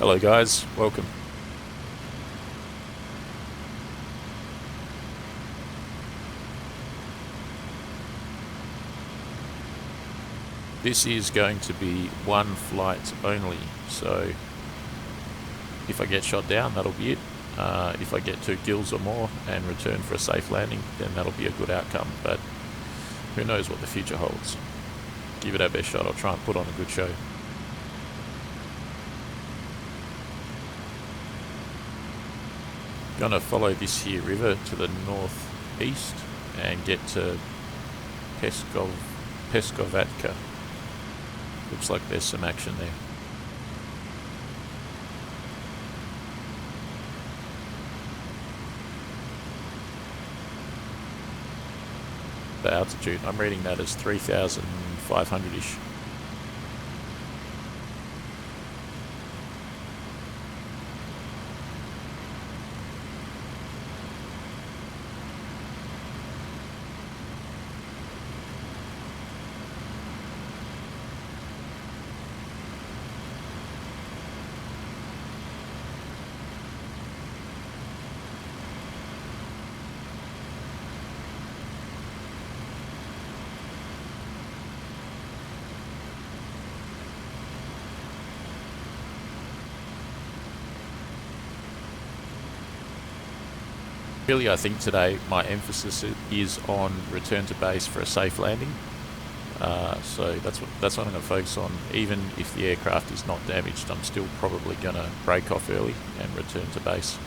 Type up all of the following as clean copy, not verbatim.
Hello guys, welcome. This is going to be one flight only, so if I get shot down, that'll be it. If I get 2 kills or more and return for a safe landing, then that'll be a good outcome, but who knows what the future holds. Give it our best shot. I'll try and put on a good show. Gonna follow this here river to the northeast and get to Peskovatka. Looks like there's some action there. The altitude, I'm reading that as 3,500-ish. Really, I think today my emphasis is on return to base for a safe landing. So that's what I'm going to focus on. Even if the aircraft is not damaged, I'm still probably going to break off early and return to base.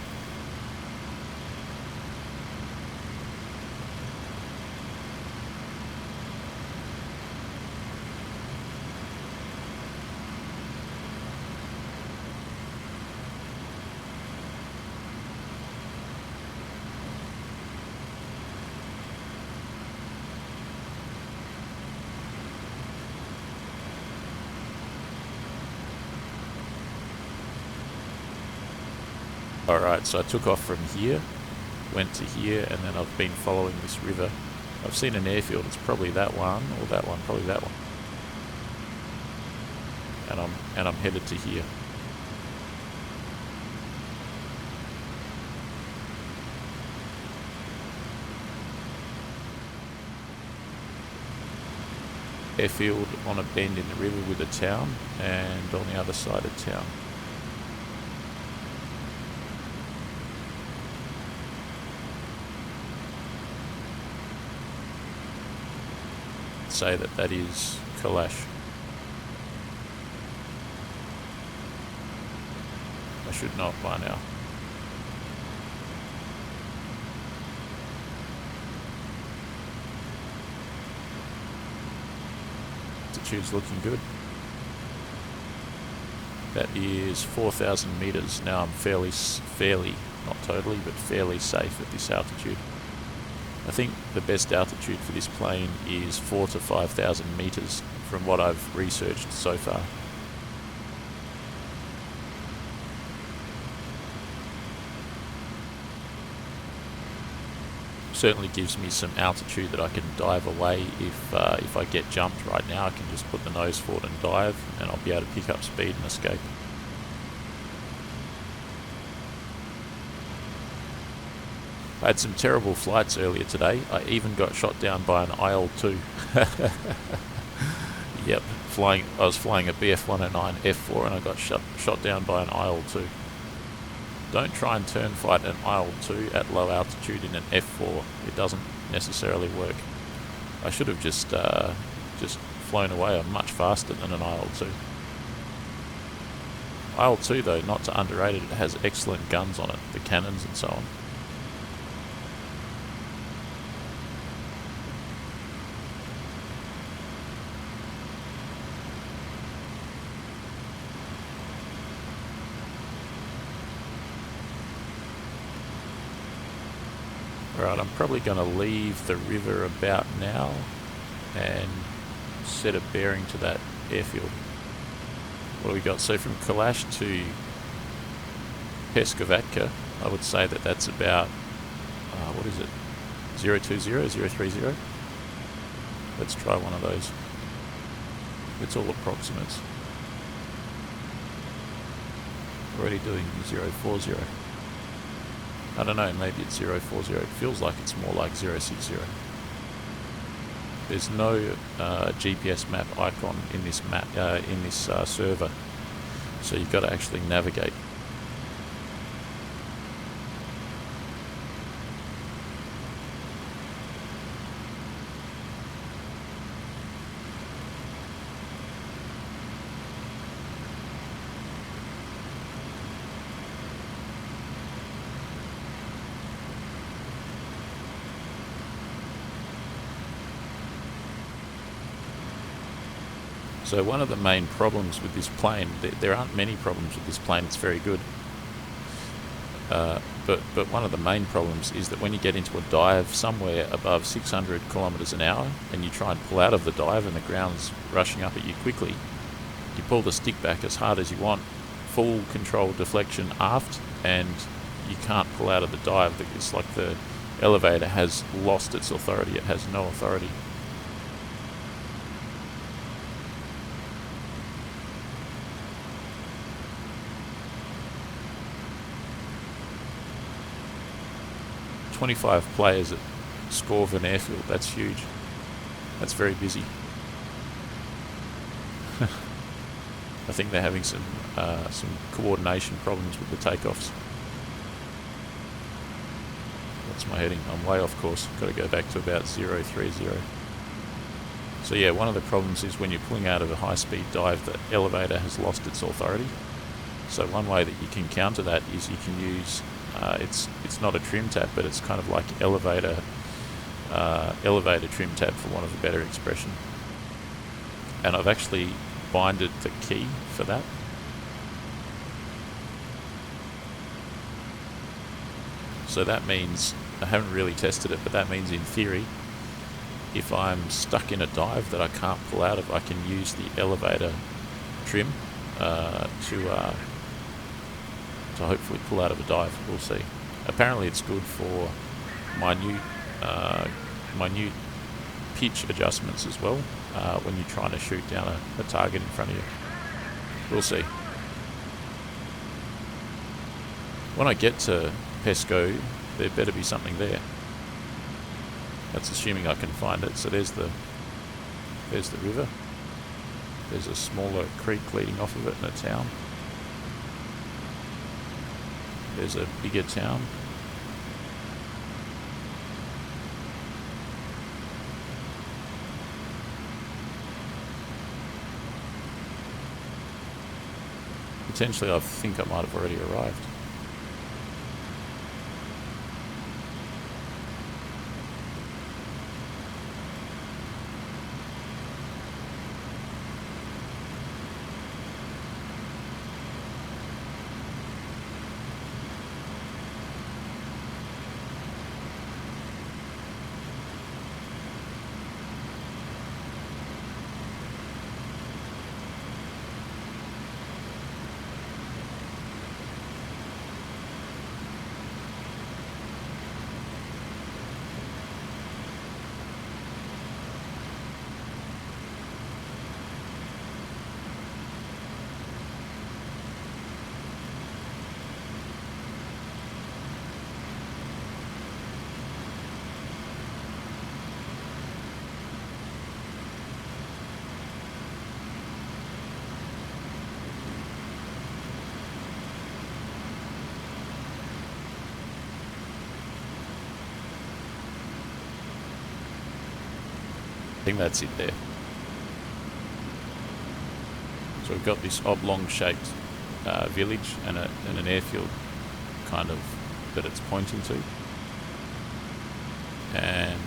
Alright, so I took off from here, went to here, and then I've been following this river. I've seen an airfield, it's probably that one, or that one, probably that one. And I'm headed to here. Airfield on a bend in the river with a town, and on the other side of town. Say that is Kalash. I should know it by now. Altitude's looking good. That is 4,000 meters. Now I'm fairly, not totally, but fairly safe at this altitude. I think the best altitude for this plane is 4,000 to 5,000 meters from what I've researched so far. Certainly gives me some altitude that I can dive away if I get jumped right now. I can just put the nose forward and dive, and I'll be able to pick up speed and escape. I had some terrible flights earlier today. I even got shot down by an IL-2. Yep, I was flying a Bf109F-4 and I got shot down by an IL-2. Don't try and turn fight an IL-2 at low altitude in an F-4. It doesn't necessarily work. I should have just flown away. I'm much faster than an IL-2. IL-2 though, not to underrate it, it has excellent guns on it, the cannons and so on. Alright, I'm probably going to leave the river about now and set a bearing to that airfield. What do we got? So from Kalash to Peskovatka, I would say that that's about, what is it, 020, 030? Let's try one of those. It's all approximates. already doing 040. I don't know, maybe it's 040. It feels like it's more like 060. There's no GPS map icon in this server, so you've got to actually navigate. So one of the main problems with this plane, there aren't many problems with this plane, it's very good. But one of the main problems is that when you get into a dive somewhere above 600 kilometers an hour and you try and pull out of the dive and the ground's rushing up at you quickly, you pull the stick back as hard as you want, full control deflection aft, and you can't pull out of the dive. It's like the elevator has lost its authority, it has no authority. "25 players at Scorven Airfield, that's huge. That's very busy." I think they're having some coordination problems with the takeoffs. What's my heading? I'm way off course. Got to go back to about 030. So yeah, one of the problems is when you're pulling out of a high-speed dive, the elevator has lost its authority. So one way that you can counter that is you can use it's not a trim tab, but it's kind of like elevator trim tab, for want of a better expression. And I've actually binded the key for that. So that means, I haven't really tested it, but that means in theory, if I'm stuck in a dive that I can't pull out of, I can use the elevator trim to hopefully pull out of a dive. We'll see. Apparently it's good for minute pitch adjustments as well, when you're trying to shoot down a target in front of you. We'll see. When I get to Pesco, there better be something there. That's assuming I can find it. So there's the river. There's a smaller creek leading off of it in a town. There's a bigger town. Potentially, I think I might have already arrived. I think that's it there. So we've got this oblong-shaped village and an airfield kind of that it's pointing to. And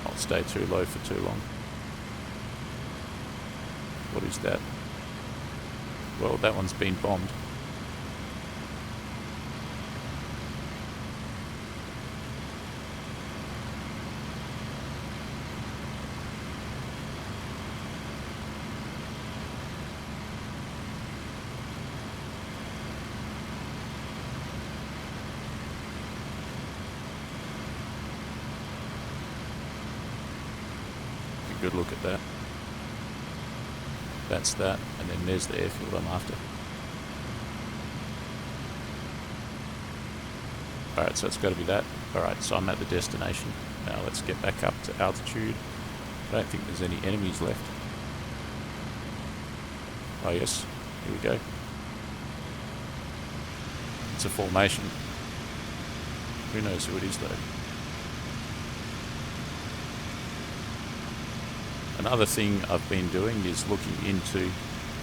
I'll stay too low for too long. What is that? Well, that one's been bombed. good look at that. That's that, and then there's the airfield I'm after. Alright, so it's got to be that. Alright, so I'm at the destination. Now let's get back up to altitude. I don't think there's any enemies left. Oh yes, here we go. It's a formation. Who knows who it is though. Another thing I've been doing is looking into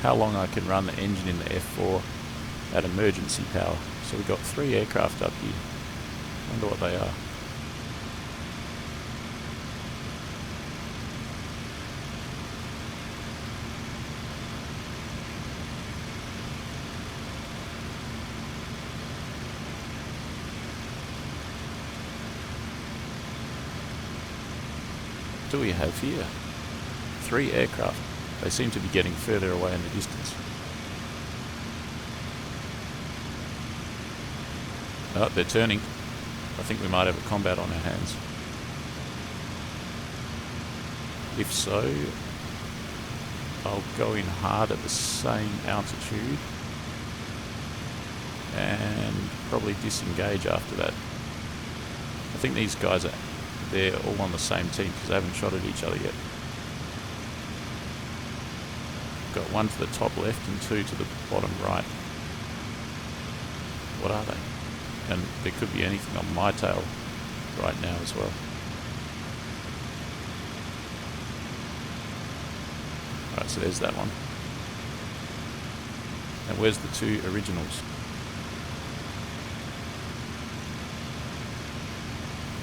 how long I can run the engine in the F4 at emergency power. So we've got 3 aircraft up here. Wonder what they are. What do we have here? 3 aircraft. They seem to be getting further away in the distance. Oh, they're turning. I think we might have a combat on our hands. If so, I'll go in hard at the same altitude and probably disengage after that. I think these guys they're all on the same team because they haven't shot at each other yet. Got 1 to the top left and 2 to the bottom right. What are they? And there could be anything on my tail right now as well. Alright, so there's that one. And where's the 2 originals?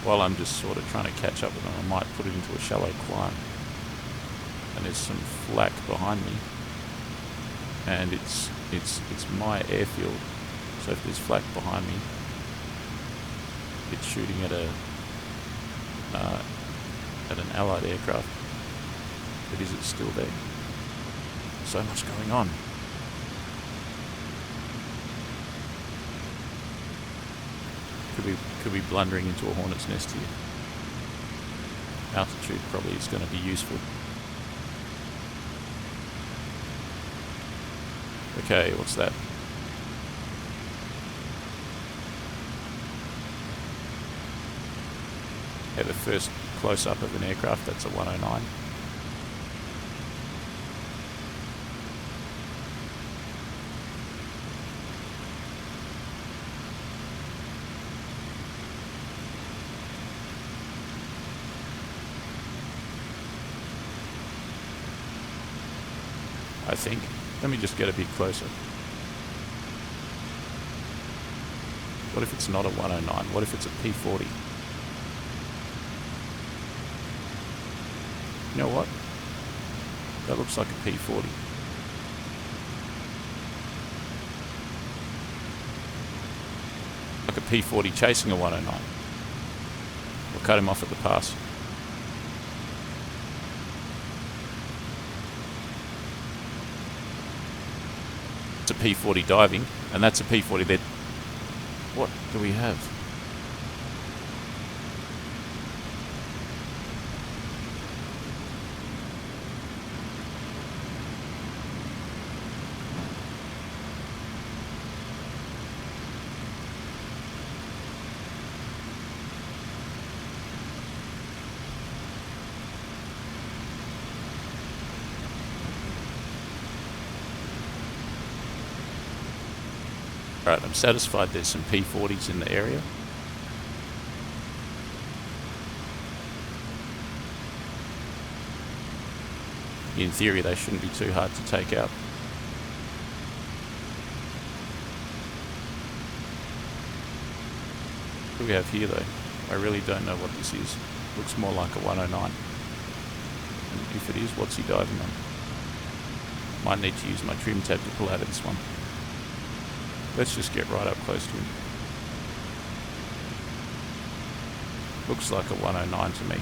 While I'm just sort of trying to catch up with them, I might put it into a shallow climb. And there's some flak behind me. And it's my airfield. So if there's flak behind me, it's shooting at an allied aircraft. But is it still there? So much going on. Could be blundering into a hornet's nest here. Altitude probably is going to be useful. Okay, what's that? Okay, the first close-up of an aircraft, that's a 109. I think. Let me just get a bit closer. What if it's not a 109? What if it's a P40? You know what? That looks like a P40. Like a P40 chasing a 109. We'll cut him off at the pass. It's a P40 diving, and that's a P40 there. What do we have? Alright, I'm satisfied there's some P40s in the area. In theory, they shouldn't be too hard to take out. What do we have here though? I really don't know what this is. Looks more like a 109. And if it is, what's he diving on? Might need to use my trim tab to pull out of this one. Let's just get right up close to him. Looks like a 109 to me.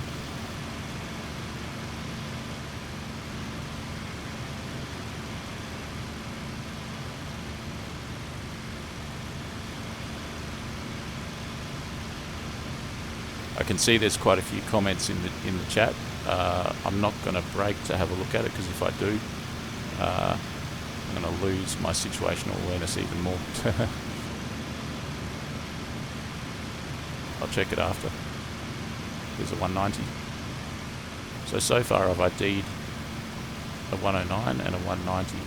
I can see there's quite a few comments in the chat. I'm not going to brake to have a look at it, because if I do, I'm going to lose my situational awareness even more. I'll check it after. There's a 190. So far I've ID'd a 109 and a 190.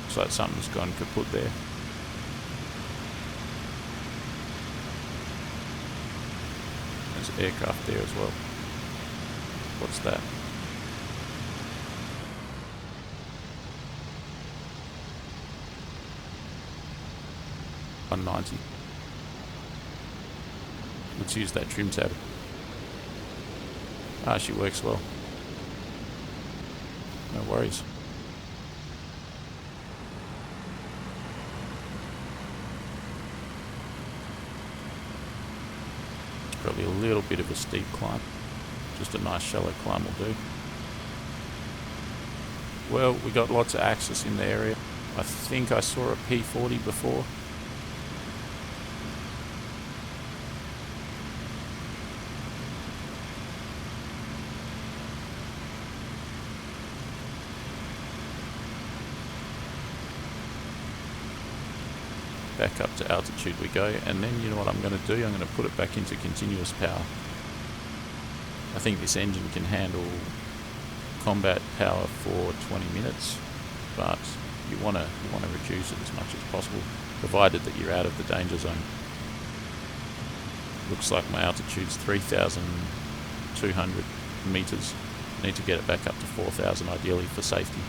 So something's gone kaput there. There's an aircraft there as well. What's that? $190. Let's use that trim tab. Ah, she works well. No worries. Probably a little bit of a steep climb. Just a nice shallow climb will do. Well, we got lots of access in the area. I think I saw a P40 before. Back up to altitude we go, and then you know what I'm going to do? I'm going to put it back into continuous power. I think this engine can handle combat power for 20 minutes, but you want to reduce it as much as possible, provided that you're out of the danger zone. Looks like my altitude's 3,200 meters. I need to get it back up to 4,000 ideally for safety.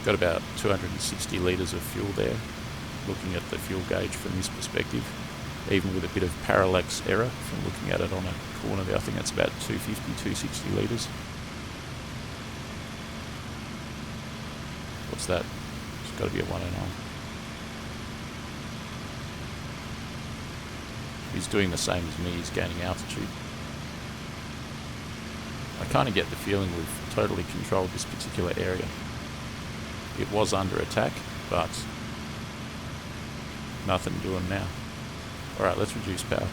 Got about 260 litres of fuel there, looking at the fuel gauge from this perspective, even with a bit of parallax error from looking at it on a corner there. I think that's about 250, 260 litres. What's that? It's got to be a 109. He's doing the same as me, he's gaining altitude. I kind of get the feeling we've totally controlled this particular area. It was under attack, but nothing doing now. Alright, let's reduce power.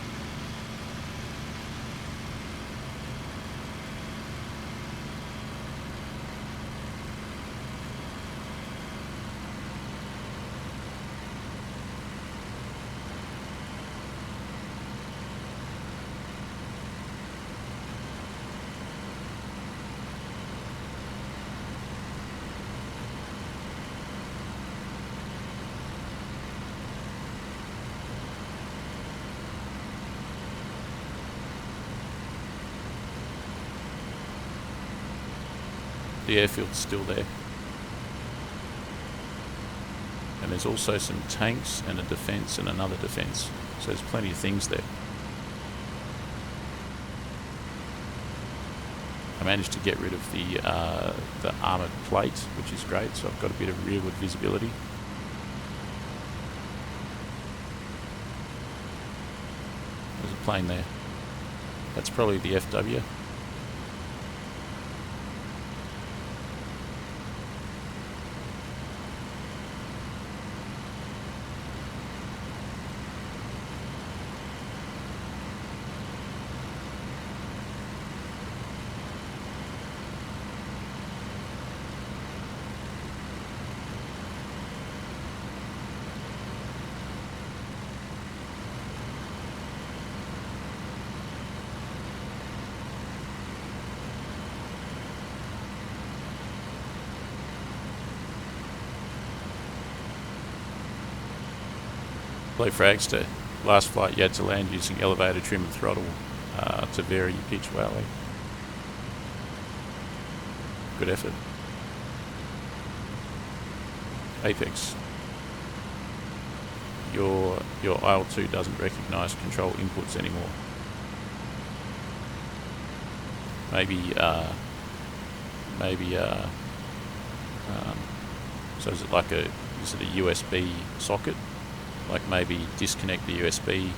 The airfield's still there. And there's also some tanks and a defence and another defence. So there's plenty of things there. I managed to get rid of the armoured plate, which is great, so I've got a bit of rearward visibility. There's a plane there. That's probably the FW. Low frags to last flight you had to land using elevator trim and throttle to vary your pitch. Wow, good effort. Apex, your IL2 doesn't recognise control inputs anymore. So is it like a USB socket? Like maybe disconnect the USB,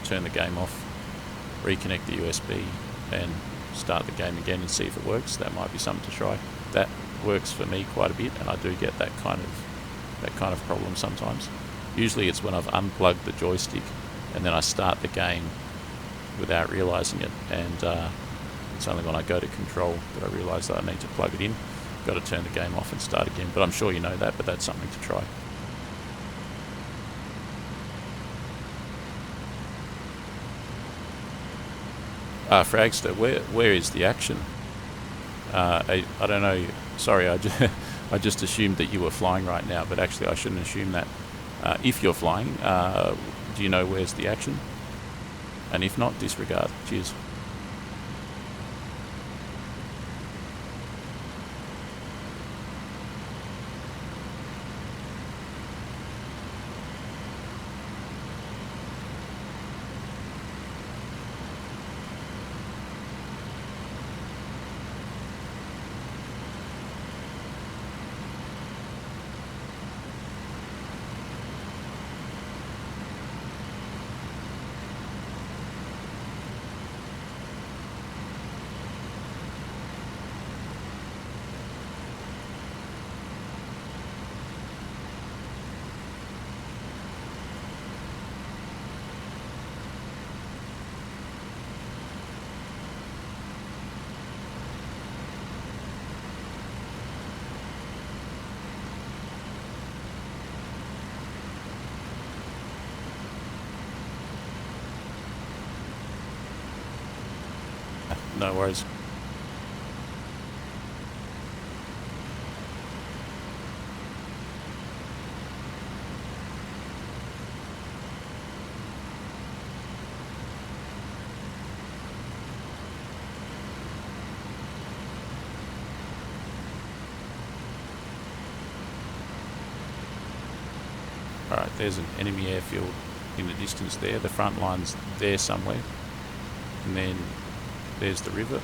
turn the game off, reconnect the USB and start the game again and see if it works. That might be something to try. That works for me quite a bit, and I do get that kind of problem sometimes. Usually it's when I've unplugged the joystick and then I start the game without realising it, and it's only when I go to control that I realise that I need to plug it in. Got to turn the game off and start again, but I'm sure you know that, but that's something to try. Fragster, where is the action? I don't know, sorry, I just assumed that you were flying right now, but actually I shouldn't assume that. If you're flying, do you know where's the action? And if not, disregard. Cheers. No worries. Alright, there's an enemy airfield in the distance there. The front line's there somewhere. And then there's the river.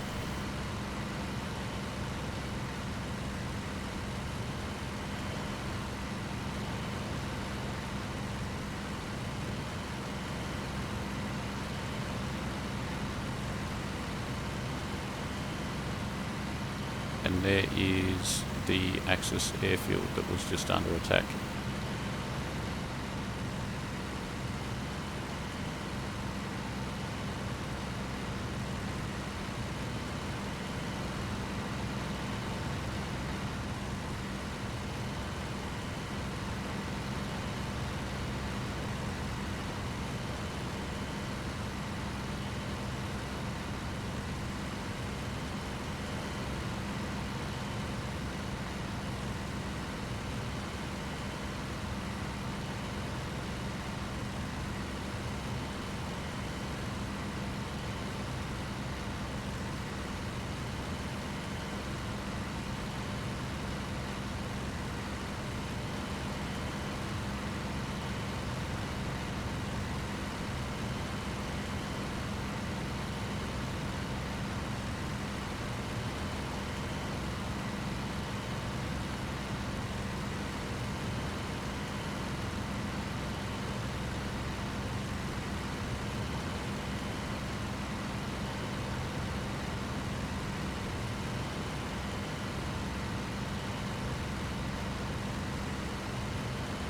And there is the Axis airfield that was just under attack.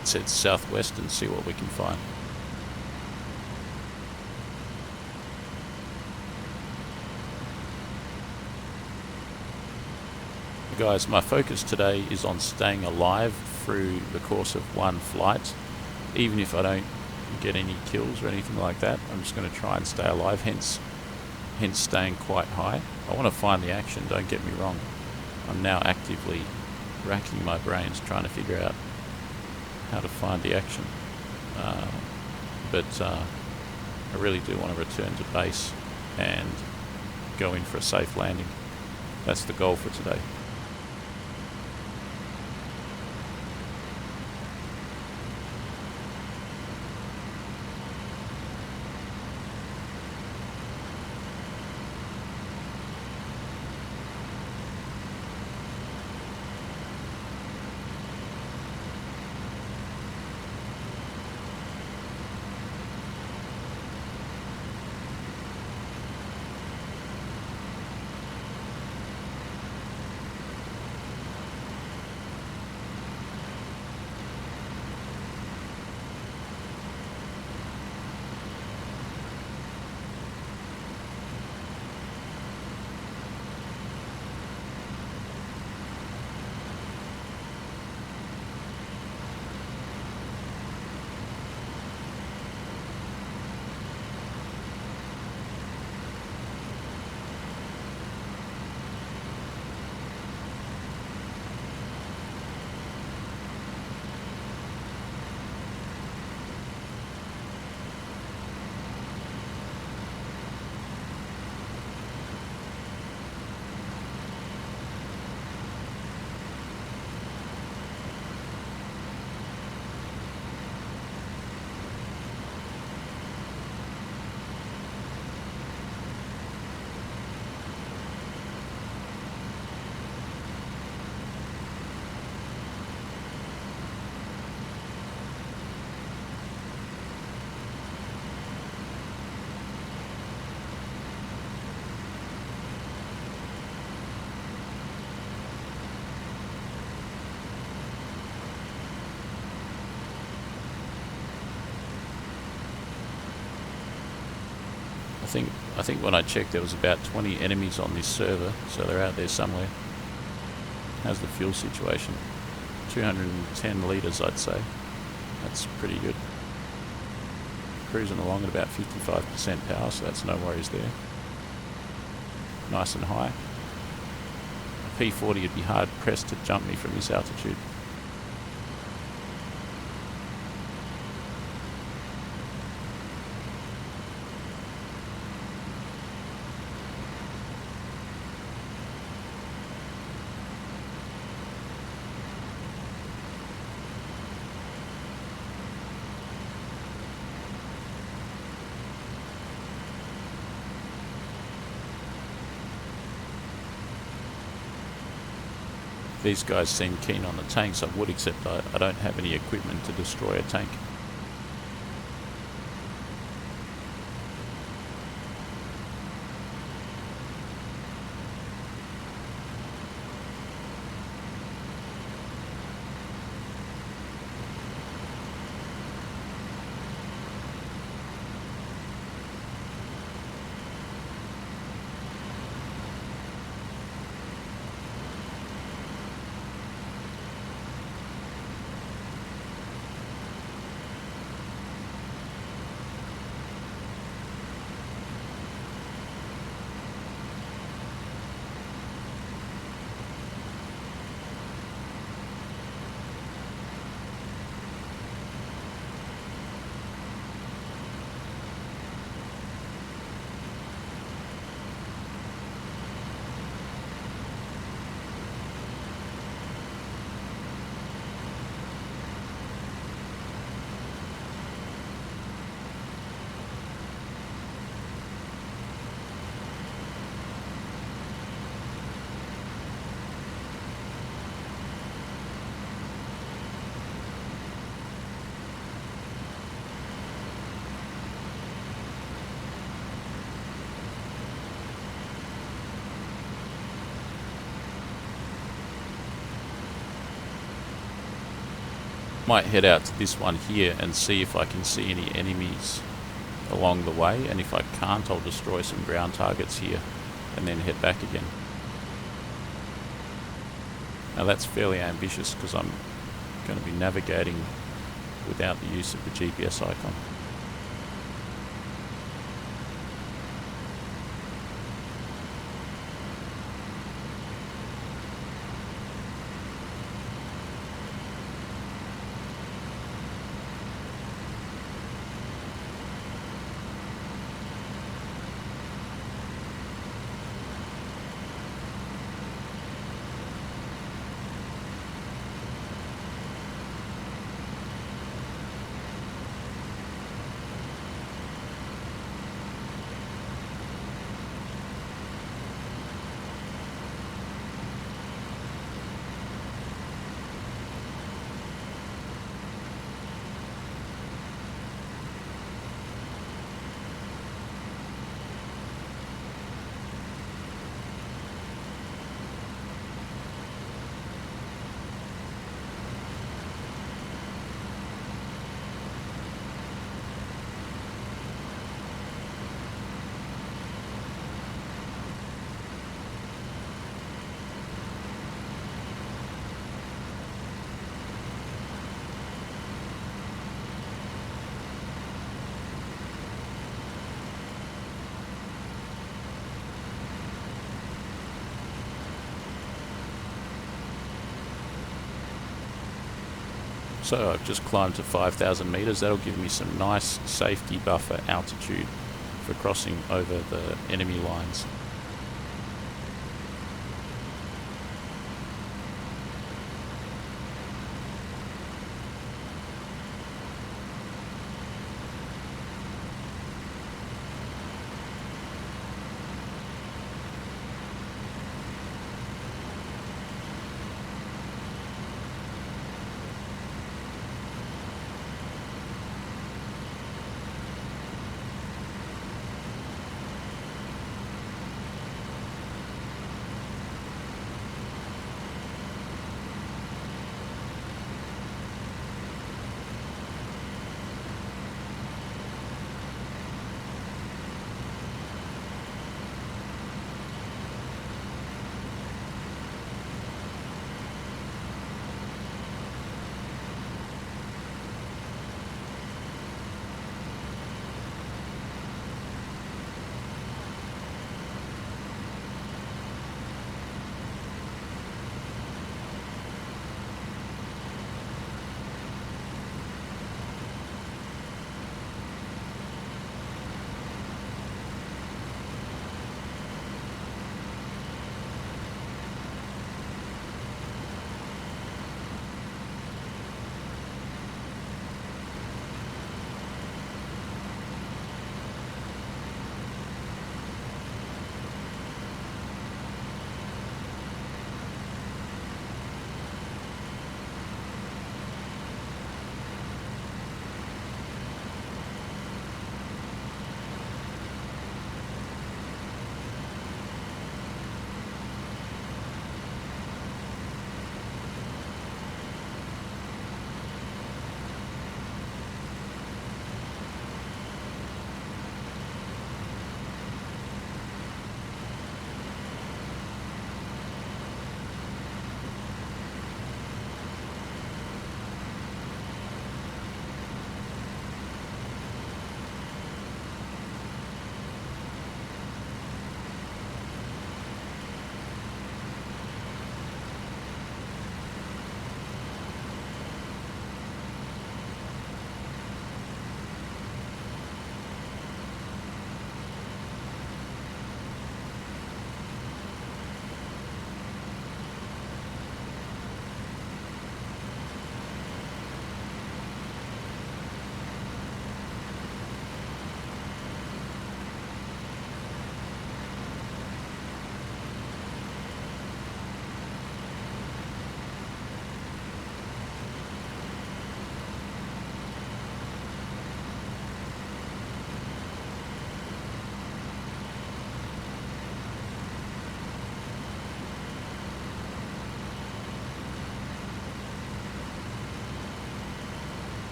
Let's head southwest and see what we can find. Guys, my focus today is on staying alive through the course of one flight. Even if I don't get any kills or anything like that, I'm just going to try and stay alive, hence staying quite high. I want to find the action, don't get me wrong. I'm now actively racking my brains trying to figure out how to find the action. But I really do want to return to base and go in for a safe landing. That's the goal for today. I think when I checked there was about 20 enemies on this server, so they're out there somewhere. How's the fuel situation? 210 litres, I'd say. That's pretty good. Cruising along at about 55% power, so that's no worries there. Nice and high. A P40 would be hard pressed to jump me from this altitude. These guys seem keen on the tanks. I would, except I don't have any equipment to destroy a tank. Might head out to this one here and see if I can see any enemies along the way, and if I can't, I'll destroy some ground targets here and then head back again. Now that's fairly ambitious because I'm going to be navigating without the use of the GPS icon. So I've just climbed to 5,000 meters. That'll give me some nice safety buffer altitude for crossing over the enemy lines.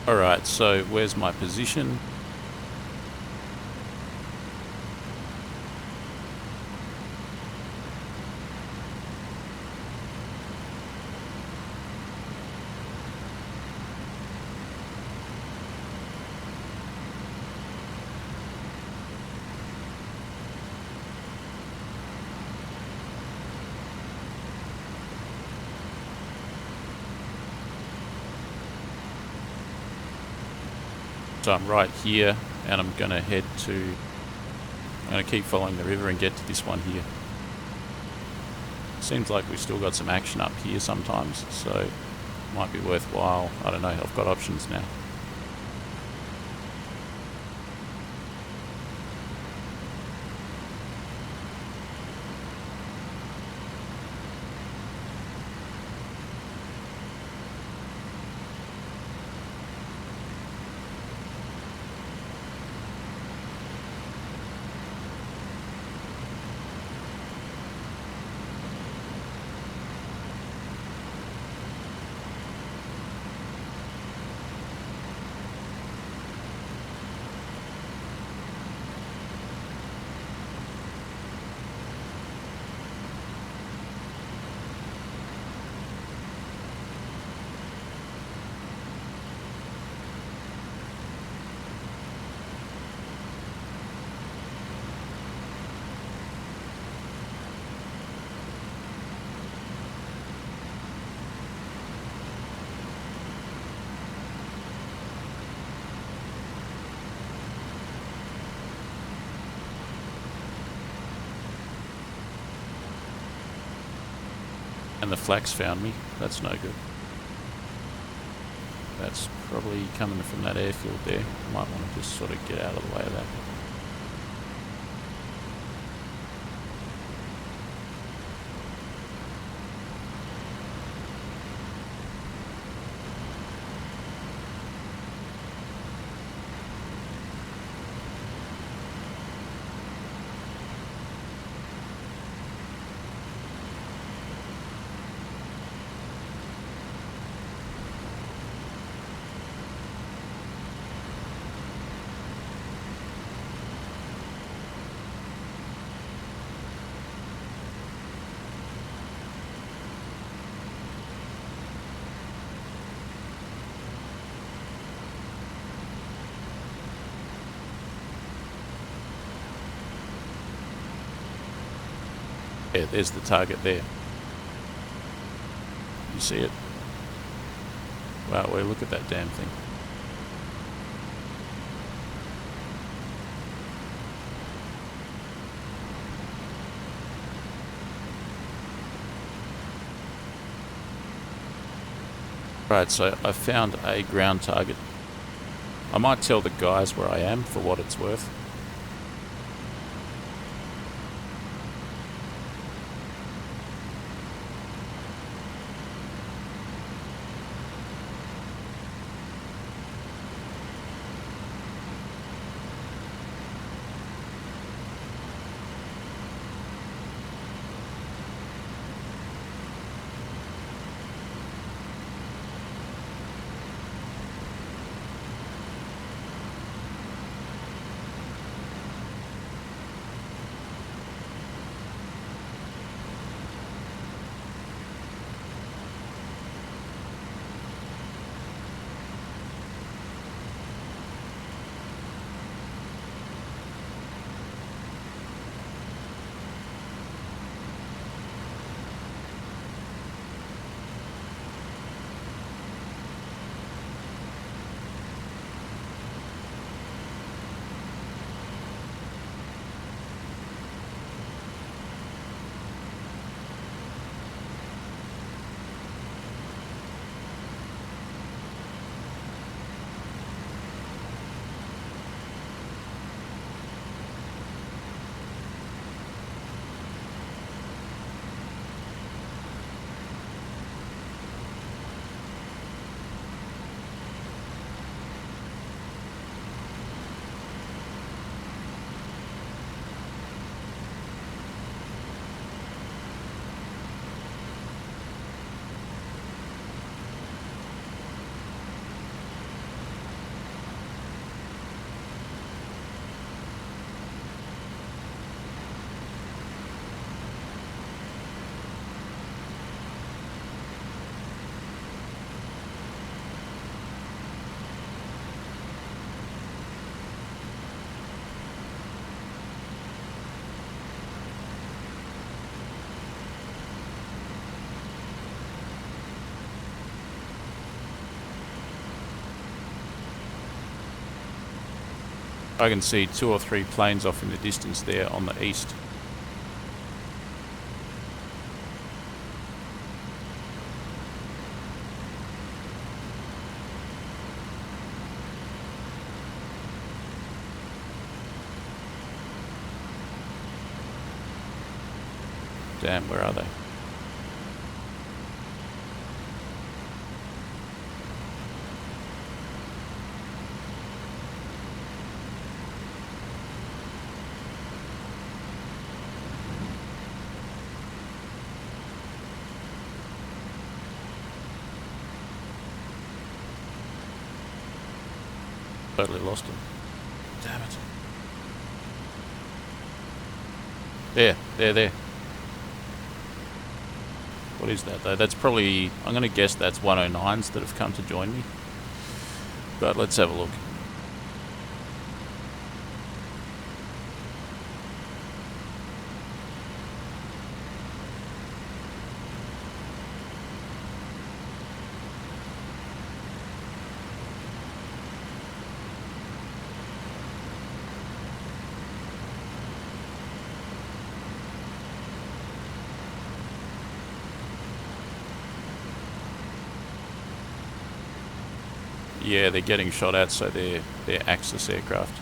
Alright, so where's my position? So I'm right here, and I'm going to I'm going to keep following the river and get to this one here. Seems like we've still got some action up here sometimes, so it might be worthwhile. I don't know, I've got options now. And the flak's found me. That's no good. That's probably coming from that airfield there. Might want to just sort of get out of the way of that. Yeah, there's the target there. You see it? Wow, well, look at that damn thing. Right, so I found a ground target. I might tell the guys where I am for what it's worth. I can see 2 or 3 planes off in the distance there on the east. Damn, where are they? Totally lost them. Damn it. There. What is that though? That's probably, I'm going to guess that's 109s that have come to join me. But let's have a look. Yeah, they're getting shot at, so they're Axis aircraft.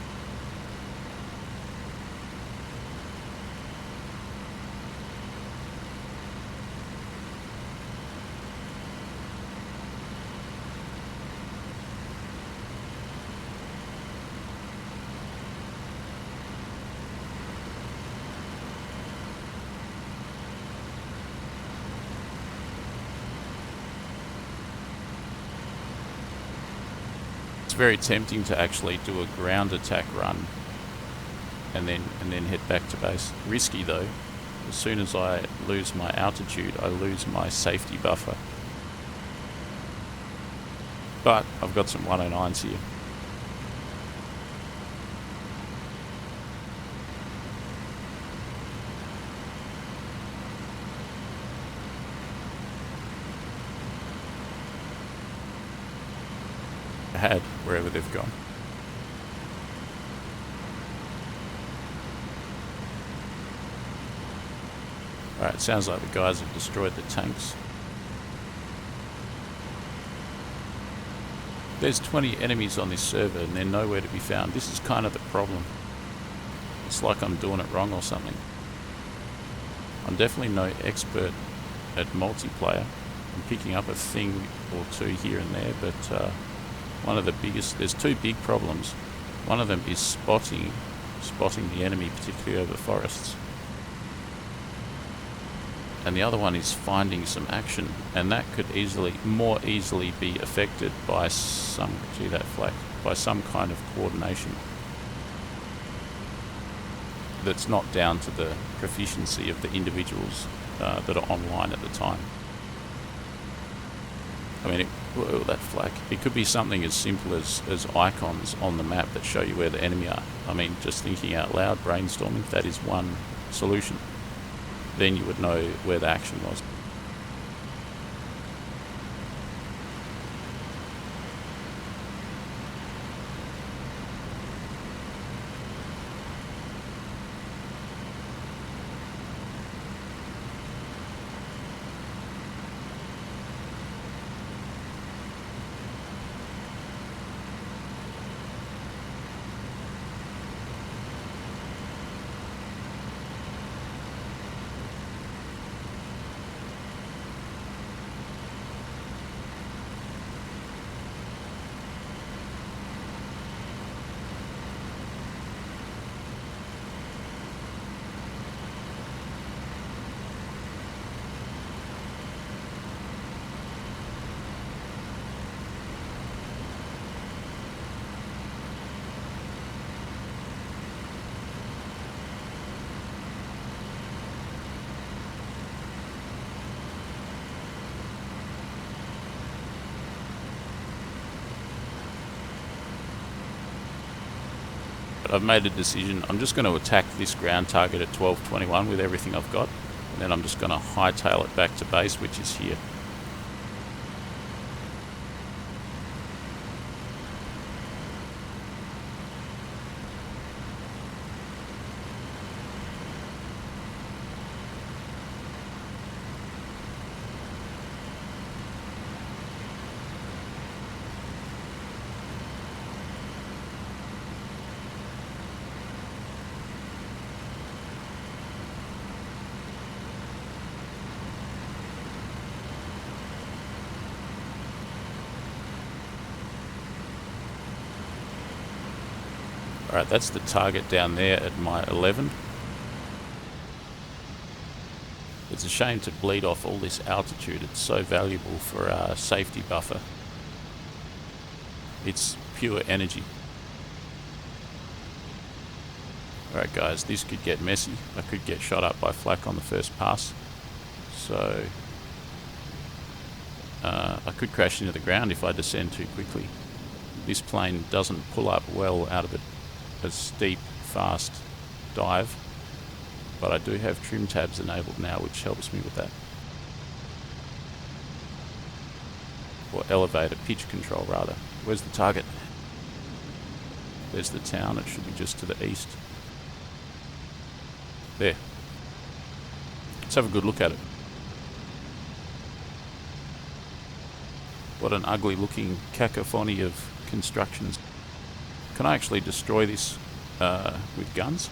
It's very tempting to actually do a ground attack run and then head back to base. Risky though. As soon as I lose my altitude, I lose my safety buffer. But I've got some 109s here. Had wherever they've gone. Alright, sounds like the guys have destroyed the tanks. There's 20 enemies on this server and they're nowhere to be found. This is kind of the problem. It's like I'm doing it wrong or something. I'm definitely no expert at multiplayer. I'm picking up a thing or two here and there, but one of the biggest, there's 2 big problems. One of them is spotting the enemy, particularly over forests. And the other one is finding some action, and that could more easily be affected by some kind of coordination that's not down to the proficiency of the individuals that are online at the time. I mean, that flag. It could be something as simple as icons on the map that show you where the enemy are. I mean, just thinking out loud, brainstorming, that is one solution. Then you would know where the action was. I've made a decision. I'm just going to attack this ground target at 1221 with everything I've got, and then I'm just going to hightail it back to base, which is here. Alright, that's the target down there at my 11. It's a shame to bleed off all this altitude. It's so valuable for a safety buffer. It's pure energy. Alright guys, this could get messy. I could get shot up by flak on the first pass. So I could crash into the ground if I descend too quickly. This plane doesn't pull up well out of a steep, fast dive, but I do have trim tabs enabled now, which helps me with that. Or elevator pitch control rather. Where's the target? There's the town. It should be just to the east. There. Let's have a good look at it. What an ugly looking cacophony of constructions. Can I actually destroy this with guns?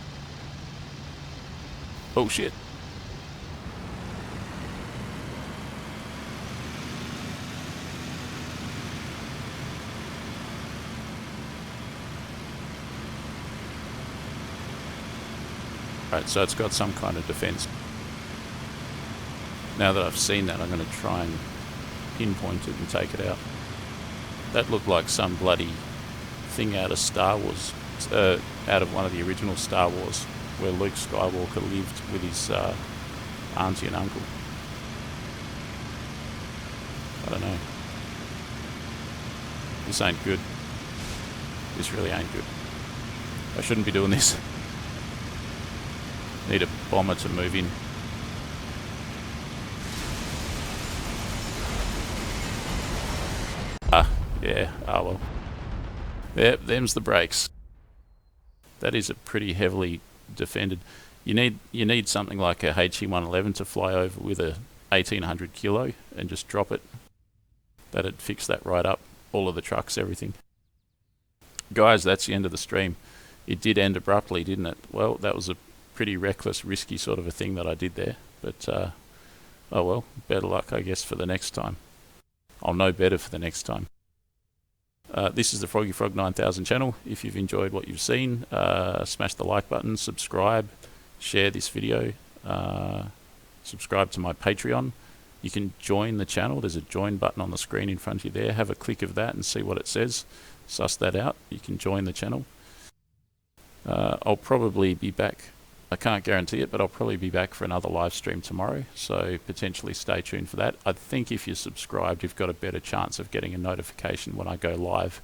Oh shit. Alright, so it's got some kind of defense. Now that I've seen that, I'm going to try and pinpoint it and take it out. That looked like some bloody thing out of Star Wars, out of one of the original Star Wars, where Luke Skywalker lived with his auntie and uncle. I don't know. This ain't good. This really ain't good. I shouldn't be doing this. Need a bomber to move in. Yeah, well. There, them's the brakes. That is a pretty heavily defended. You need something like a HE111 to fly over with a 1800 kilo and just drop it. That'd fix that right up. All of the trucks, everything. Guys, that's the end of the stream. It did end abruptly, didn't it? Well, that was a pretty reckless, risky sort of a thing that I did there. But, oh well, better luck, I guess, for the next time. I'll know better for the next time. This is the Froggy Frog 9000 channel. If you've enjoyed what you've seen, smash the like button, subscribe, share this video, subscribe to my Patreon. You can join the channel. There's a join button on the screen in front of you there. Have a click of that and see what it says. Suss that out. You can join the channel. I'll probably be back. I can't guarantee it, but I'll probably be back for another live stream tomorrow, so potentially stay tuned for that. I think if you're subscribed, you've got a better chance of getting a notification when I go live.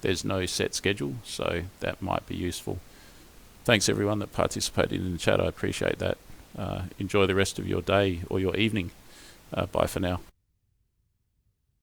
There's no set schedule, so that might be useful. Thanks everyone that participated in the chat. I appreciate that. Enjoy the rest of your day or your evening. Bye for now.